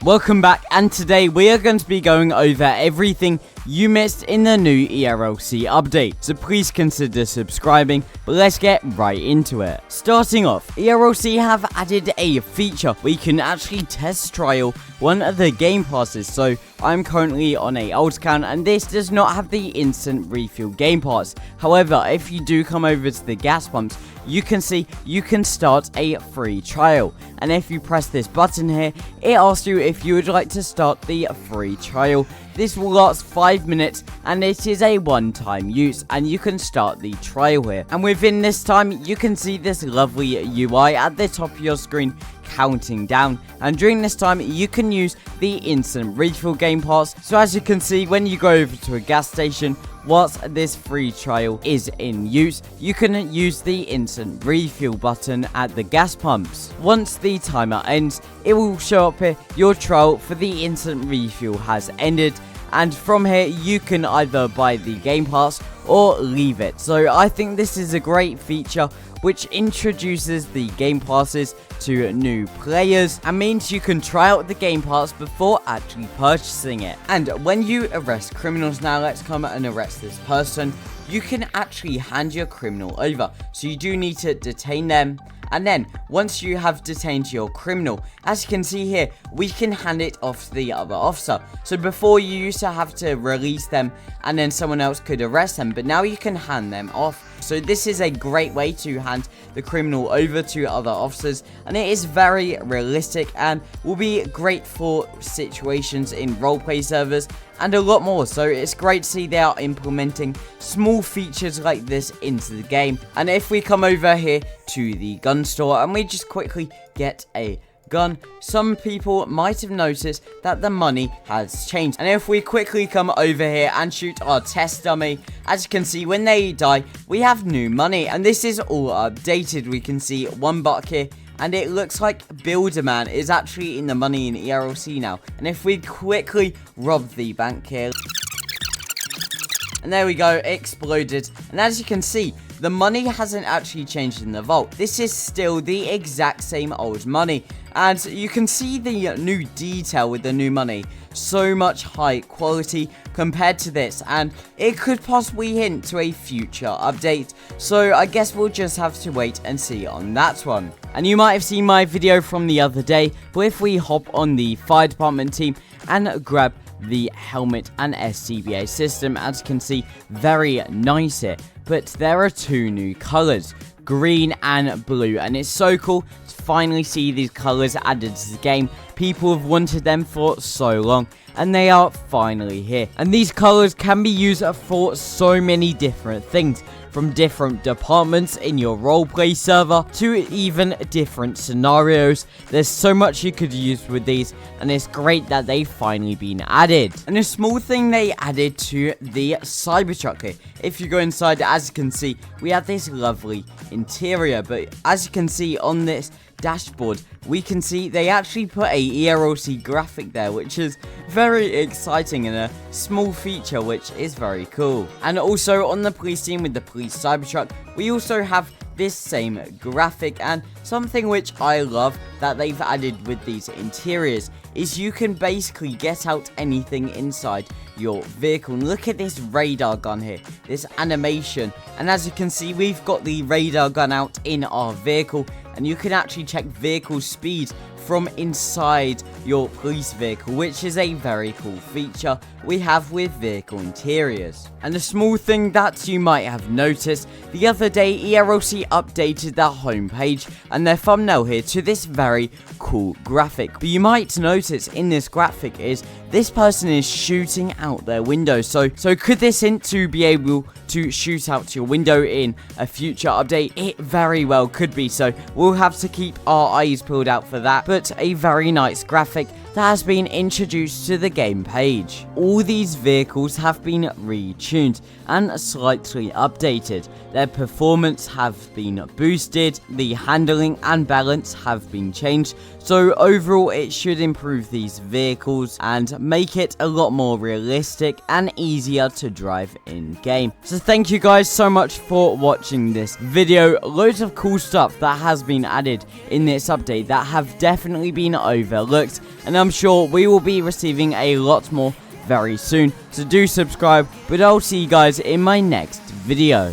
Welcome back, and today we are going to be going over everything you missed in the new erlc update, so please consider subscribing. But let's get right into it. Starting off, erlc have added a feature where you can actually test trial one of the game passes. So I'm currently on a old account, and this does not have the instant refuel game pass. However, if you do come over to the gas pumps, you can see you can start a free trial, and if you press this button here, it asks you if you would like to start the free trial. This will last 5 minutes, and it is a one-time use, and you can start the trial here. And within this time, you can see this lovely UI at the top of your screen counting down, and during this time you can use the instant refill game pass. So as you can see, when you go over to a gas station whilst this free trial is in use, you can use the instant refuel button at the gas pumps. Once the timer ends, it will show up here your trial for the instant refuel has ended, and from here you can either buy the game pass or leave it. So I think this is a great feature which introduces the game passes to new players and means you can try out the game pass before actually purchasing it. And when you arrest criminals, now let's come and arrest this person, you can actually hand your criminal over. So you do need to detain them, and then once you have detained your criminal, as you can see here, we can hand it off to the other officer. So before, you used to have to release them and then someone else could arrest them, but now you can hand them off. So this is a great way to hand the criminal over to other officers, and it is very realistic and will be great for situations in roleplay servers and a lot more. So it's great to see they are implementing small features like this into the game. And if we come over here to the gun store and we just quickly get a gun, some people might have noticed that the money has changed. And if we quickly come over here and shoot our test dummy, as you can see, when they die, we have new money, and this is all updated. We can see $1 here, and it looks like Builderman is actually in the money in erlc now. And if we quickly rob the bank here, and there we go, exploded. And as you can see, the money hasn't actually changed in the vault. This is still the exact same old money. And you can see the new detail with the new money. So much high quality compared to this. And it could possibly hint to a future update. So I guess we'll just have to wait and see on that one. And you might have seen my video from the other day, but if we hop on the fire department team and grab the helmet and SCBA system, as you can see, very nice here. But there are two new colors, green and blue, and it's so cool to finally see these colors added to the game. People have wanted them for so long, and they are finally here. And these colors can be used for so many different things, from different departments in your roleplay server to even different scenarios. There's so much you could use with these, and it's great that they've finally been added. And a small thing they added to the Cybertruck here, if you go inside, as you can see, we have this lovely interior, but as you can see on this dashboard, we can see they actually put a erlc graphic there, which is very exciting and a small feature which is very cool. And also on the police team with the police Cybertruck, we also have this same graphic, and something which I love that they've added with these interiors is you can basically get out anything inside your vehicle. And look at this radar gun here, this animation, and as you can see, we've got the radar gun out in our vehicle, and you can actually check vehicle speed from inside your police vehicle, which is a very cool feature we have with vehicle interiors. And a small thing that you might have noticed, the other day erlc updated their homepage and their thumbnail here to this very cool graphic. But you might notice in this graphic is this person is shooting out their window. So could this hint to be able to shoot out your window in a future update? It very well could be, so we'll have to keep our eyes peeled out for that. But a very nice graphic that has been introduced to the game page. All these vehicles have been retuned and slightly updated. Their performance have been boosted, the handling and balance have been changed, so overall it should improve these vehicles and make it a lot more realistic and easier to drive in game. So thank you guys so much for watching this video. Loads of cool stuff that has been added in this update that have definitely been overlooked, and I'm I'm sure we will be receiving a lot more very soon, so do subscribe, but I'll see you guys in my next video.